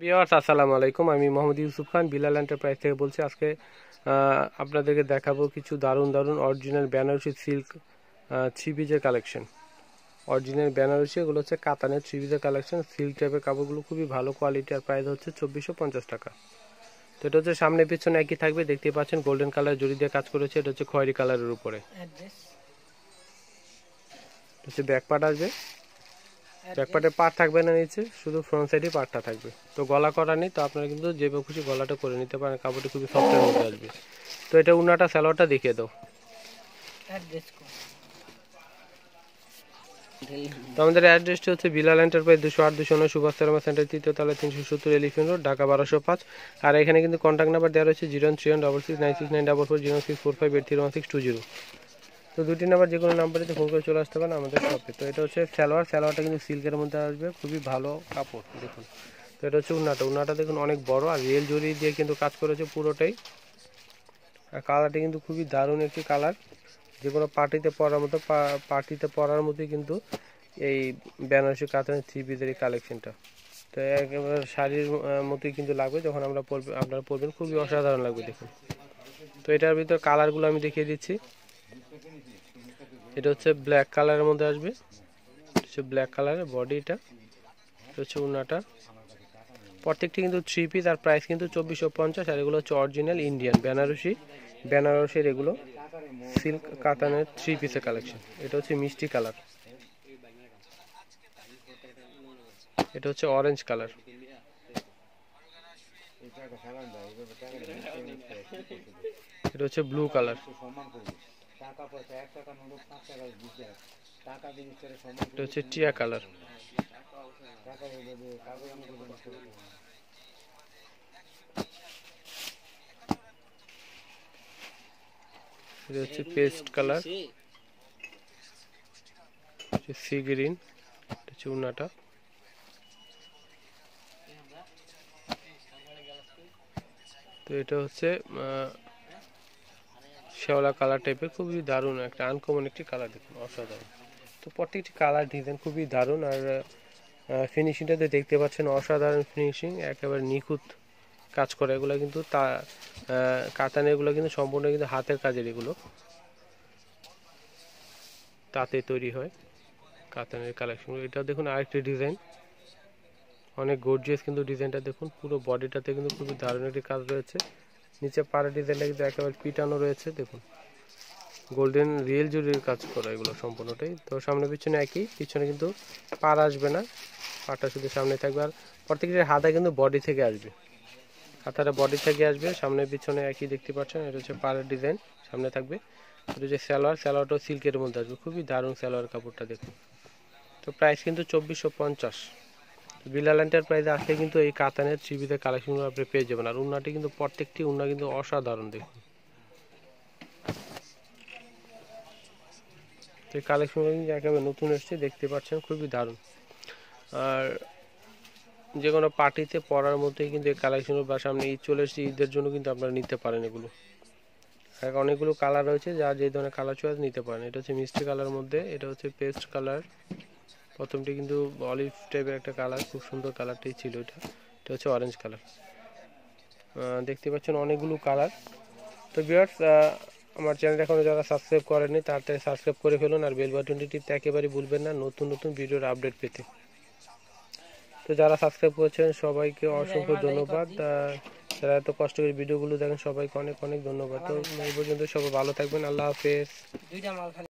Viewers আসসালামু আলাইকুম, আমি মোহাম্মদ ইউসুফ খান বিলাল এন্টারপ্রাইজ থেকে বলছি। আজকে আপনাদেরকে দেখাবো কিছু দারুণ দারুণ অরিজিনাল বেনারসি সিল্ক থ্রি পিসের কালেকশন। অরিজিনাল বেনারসি, এগুলো হচ্ছে কাতানের থ্রি পিসের কালেকশন। সিল্ক টাইপের কাপড়গুলো খুবই ভালো কোয়ালিটি, আর প্রাইস হচ্ছে 2450 টাকা। তো এটা হচ্ছে সামনে পিছনে একই থাকবে, দেখতে পাচ্ছেন গোল্ডেন কালার জড়ি দিয়ে কাজ করেছে। এটা হচ্ছে খয়েরি কালারের উপরে, হচ্ছে ব্যাক পার্ট আসবে। ব্যাকপার্টের পার্ট থাকবে না নিচে, শুধু ফ্রন্ট সাইডে পার্টটা থাকবে। তো গলা করা নেই, তো আপনারা কিন্তু যেভাবে খুশি গলাটা করে নিতে পারেন। কাপড়টি খুবই সফটের মধ্যে আসবে। তো এটা উন্নাটা সালোয়ারটা দেখিয়ে দাও। তো আমাদের অ্যাড্রেসটি হচ্ছে বিলাল এন্টারপ্রাইজ 208-209 সুভাষ শর্মা সেন্টার, 3য় তলা, 370 এলিফেন্ট রোড, ঢাকা 1205। আর এখানে কিন্তু কন্ট্যাক্ট নাম্বার দেওয়া রয়েছে 0316696944006483162। তো দুটি নাম্বার, যে কোনো নাম্বারে ফোন করে চলে আসতে পারেন আমাদের শপে। তো এটা হচ্ছে সালোয়ারটা কিন্তু সিল্কের মধ্যে আসবে, খুবই ভালো কাপড় দেখুন। তো এটা হচ্ছে উন্নাটা দেখুন অনেক বড়, আর রিয়েল জরি দিয়ে কিন্তু কাজ করেছে পুরোটাই। আর কালারটি কিন্তু খুবই দারুণ একটি কালার, যে কোনো পার্টিতে পরার মতোই কিন্তু এই বেনারসি কাতানের থ্রি পিসের এই কালেকশনটা। তো একেবারে শাড়ির মতোই কিন্তু লাগবে, যখন আপনারা পরবেন খুবই অসাধারণ লাগবে দেখুন। তো এটার ভিতর কালারগুলো আমি দেখিয়ে দিচ্ছি। এটা হচ্ছে ব্ল্যাক কালারের মধ্যে আসবে, ব্ল্যাক কালারের বডি। এটা হচ্ছে উন্নাটা। প্রত্যেকটি কিন্তু থ্রি পিস, আর প্রাইস কিন্তু 2450। আর এগুলো হচ্ছে অরিজিনাল ইন্ডিয়ান বেনারসির এগুলো সিল্ক কাতানের থ্রি পিসের কালেকশন। এটা হচ্ছে মিষ্টি কালার, এটা হচ্ছে অরেঞ্জ কালার, এটা হচ্ছে ব্লু কালার, এটা হচ্ছে টিয়া কালার, এটা হচ্ছে পেস্ট কালার, সি গ্রিন, এটা হচ্ছে উন্নাটা। তো এটা হচ্ছে শ্যাওলা কালার টাইপের, খুবই দারুণ একটা আনকমন একটি কালার দেখুন, অসাধারণ। তো প্রত্যেকটি কালার ডিজাইন খুবই দারুণ, আর ফিনিশিংটাতে দেখতে পাচ্ছেন অসাধারণ ফিনিশিং, একেবারে নিখুঁত কাজ করে। এগুলো কিন্তু কাতানের এগুলো কিন্তু সম্পূর্ণ কিন্তু হাতের কাজের, এগুলো তাতে তৈরি হয় কাতানের কালেকশনগুলো। এটা দেখুন আরেকটি ডিজাইন, অনেক গর্জিয়াস কিন্তু ডিজাইনটা দেখুন। পুরো বডিটাতে কিন্তু খুবই দারুণ একটি কাজ রয়েছে। নিচে পাড়ের ডিজাইনটা কিন্তু একেবারে পিটানো রয়েছে দেখুন, গোল্ডেন রিয়েল জুরির কাজ করা এগুলো সম্পূর্ণটাই। তো সামনে পিছনে একই, পিছনে কিন্তু পাড় আসবে না, পাড়টা শুধু সামনে থাকবে। আর প্রত্যেকটির হাতা কিন্তু বডি থেকে আসবে, হাতাটা বডি থেকে আসবে, সামনে পিছনে একই দেখতে পাচ্ছেন। এটা হচ্ছে পাড়ের ডিজাইন, সামনে থাকবে। এটা হচ্ছে সালোয়ারটাও সিল্কের মধ্যে আসবে, খুবই দারুণ সালোয়ার কাপড়টা দেখুন। তো প্রাইস কিন্তু 2450। বিলাল এন্টারপ্রাইজে আসলে কিন্তু এই কাতানের থ্রি পিসের কালেকশনগুলো আপনি পেয়ে যাবেন। আর উন্নাটি কিন্তু প্রত্যেকটি উন্না কিন্তু অসাধারণ দেখুন। এই কালেকশনগুলো কিন্তু একেবারে নতুন এসেছে, দেখতে পাচ্ছেন খুবই দারুণ। আর যে কোনো পার্টিতে পরার মধ্যেই কিন্তু এই কালেকশনগুলো, বা সামনে ঈদ চলে এসেছে, ঈদের জন্য কিন্তু আপনারা নিতে পারেন এগুলো। অনেকগুলো কালার রয়েছে, যা যে ধরনের কালার চয়েস নিতে পারেন। এটা হচ্ছে মিষ্টি কালার মধ্যে, এটা হচ্ছে পেস্ট কালার। প্রথমটি কিন্তু অলিভ টাইপের একটা কালার, খুব সুন্দর কালারটাই ছিল এটা। এটা হচ্ছে অরেঞ্জ কালার। দেখতে পাচ্ছেন অনেকগুলো কালার। তো ভিউয়ার্স, আমার চ্যানেল এখনও যারা সাবস্ক্রাইব করেননি তাড়াতাড়ি সাবস্ক্রাইব করে ফেলুন, আর বেল বাটনটি টিপতে একেবারেই ভুলবেন না নতুন নতুন ভিডিওর আপডেট পেতে। তো যারা সাবস্ক্রাইব করেছেন সবাইকে অসংখ্য ধন্যবাদ। যারা এত কষ্ট করে ভিডিওগুলো দেখেন সবাইকে অনেক অনেক ধন্যবাদ। তো এই পর্যন্ত সবাই ভালো থাকবেন, আল্লাহ হাফেজ।